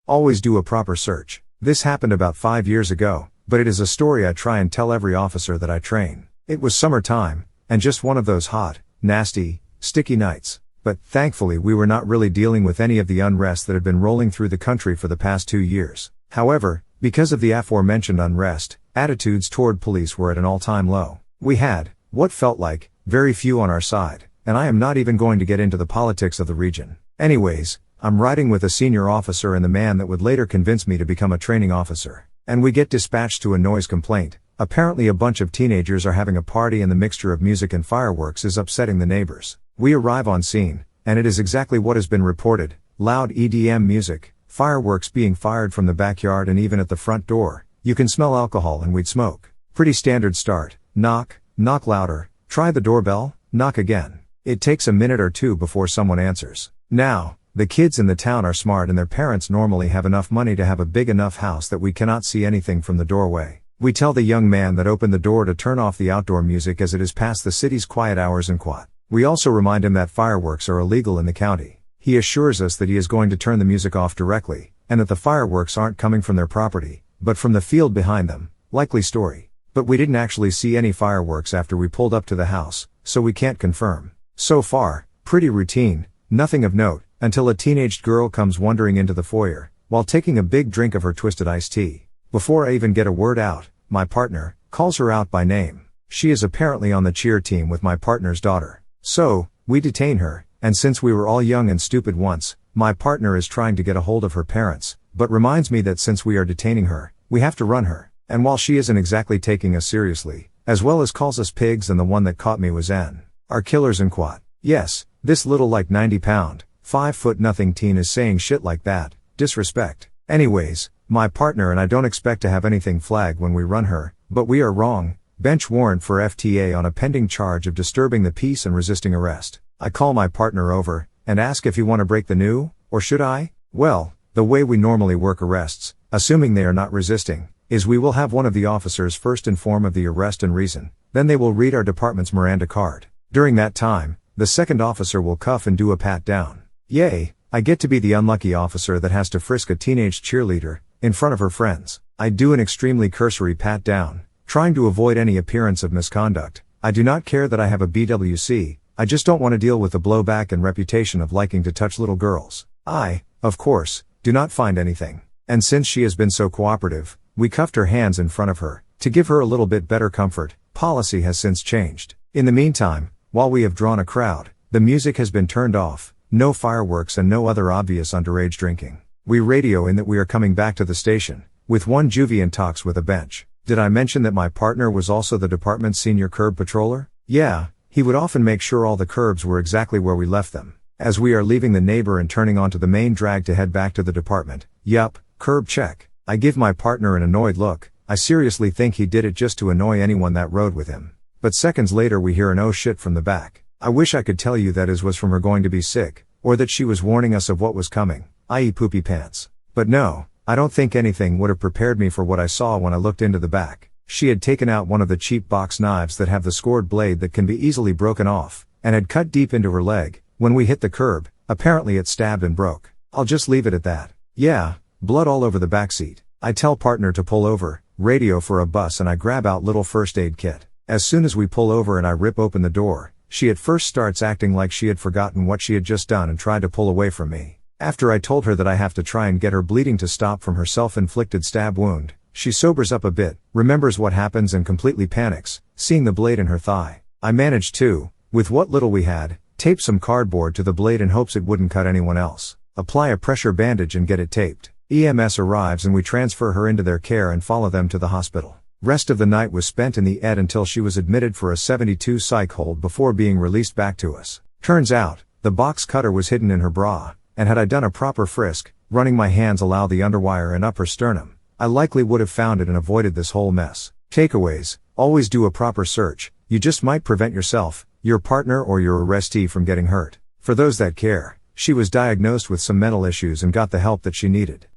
Always do a proper search. This happened about 5 years ago, but it is a story I try and tell every officer that I train. It was summertime, and just one of those hot, nasty, sticky nights. But, thankfully we were not really dealing with any of the unrest that had been rolling through the country for the past 2 years. However, because of the aforementioned unrest, attitudes toward police were at an all-time low. We had, what felt like, very few on our side, and I am not even going to get into the politics of the region. Anyways, I'm riding with a senior officer and the man that would later convince me to become a training officer. And we get dispatched to a noise complaint. Apparently a bunch of teenagers are having a party and the mixture of music and fireworks is upsetting the neighbors. We arrive on scene, and it is exactly what has been reported. Loud EDM music, fireworks being fired from the backyard and even at the front door. You can smell alcohol and weed smoke. Pretty standard start. Knock, knock louder, try the doorbell, knock again. It takes a minute or two before someone answers. Now, the kids in the town are smart and their parents normally have enough money to have a big enough house that we cannot see anything from the doorway. We tell the young man that opened the door to turn off the outdoor music as it is past the city's quiet hours and quiet. We also remind him that fireworks are illegal in the county. He assures us that he is going to turn the music off directly, and that the fireworks aren't coming from their property, but from the field behind them. Likely story. But we didn't actually see any fireworks after we pulled up to the house, so we can't confirm. So far, pretty routine, nothing of note, until a teenaged girl comes wandering into the foyer, while taking a big drink of her twisted iced tea. Before I even get a word out, my partner calls her out by name. She is apparently on the cheer team with my partner's daughter. So, we detain her, and since we were all young and stupid once, my partner is trying to get a hold of her parents, but reminds me that since we are detaining her, we have to run her. And while she isn't exactly taking us seriously, as well as calls us pigs and the one that caught me was N. Our killers and quad. Yes, this little like 90-pound, 5'0" teen is saying shit like that. Disrespect. Anyways, my partner and I don't expect to have anything flagged when we run her, but we are wrong. Bench warrant for FTA on a pending charge of disturbing the peace and resisting arrest. I call my partner over, and ask if he want to break the new, or should I? Well, the way we normally work arrests, assuming they are not resisting, is we will have one of the officers first inform of the arrest and reason, then they will read our department's Miranda card. During that time, the second officer will cuff and do a pat down. Yay, I get to be the unlucky officer that has to frisk a teenage cheerleader, in front of her friends. I do an extremely cursory pat down, trying to avoid any appearance of misconduct. I do not care that I have a BWC, I just don't want to deal with the blowback and reputation of liking to touch little girls. I, of course, do not find anything. And since she has been so cooperative, we cuffed her hands in front of her, to give her a little bit better comfort. Policy has since changed. In the meantime, while we have drawn a crowd, the music has been turned off, no fireworks and no other obvious underage drinking. We radio in that we are coming back to the station, with one juvie in talks with a bench. Did I mention that my partner was also the department's senior curb patroller? Yeah, he would often make sure all the curbs were exactly where we left them. As we are leaving the neighbor and turning onto the main drag to head back to the department, yup, curb check. I give my partner an annoyed look. I seriously think he did it just to annoy anyone that rode with him. But seconds later we hear an oh shit from the back. I wish I could tell you that it was from her going to be sick, or that she was warning us of what was coming, i.e. poopy pants. But no, I don't think anything would have prepared me for what I saw when I looked into the back. She had taken out one of the cheap box knives that have the scored blade that can be easily broken off, and had cut deep into her leg. When we hit the curb, apparently it stabbed and broke. I'll just leave it at that. Yeah, blood all over the backseat. I tell partner to pull over, radio for a bus, and I grab out little first aid kit. As soon as we pull over and I rip open the door, she at first starts acting like she had forgotten what she had just done and tried to pull away from me. After I told her that I have to try and get her bleeding to stop from her self-inflicted stab wound, she sobers up a bit, remembers what happens and completely panics, seeing the blade in her thigh. I managed to, with what little we had, tape some cardboard to the blade in hopes it wouldn't cut anyone else, apply a pressure bandage and get it taped. EMS arrives and we transfer her into their care and follow them to the hospital. Rest of the night was spent in the ED until she was admitted for a 72 psych hold before being released back to us. Turns out, the box cutter was hidden in her bra, and had I done a proper frisk, running my hands along the underwire and upper sternum, I likely would have found it and avoided this whole mess. Takeaways: always do a proper search. You just might prevent yourself, your partner or your arrestee from getting hurt. For those that care, she was diagnosed with some mental issues and got the help that she needed.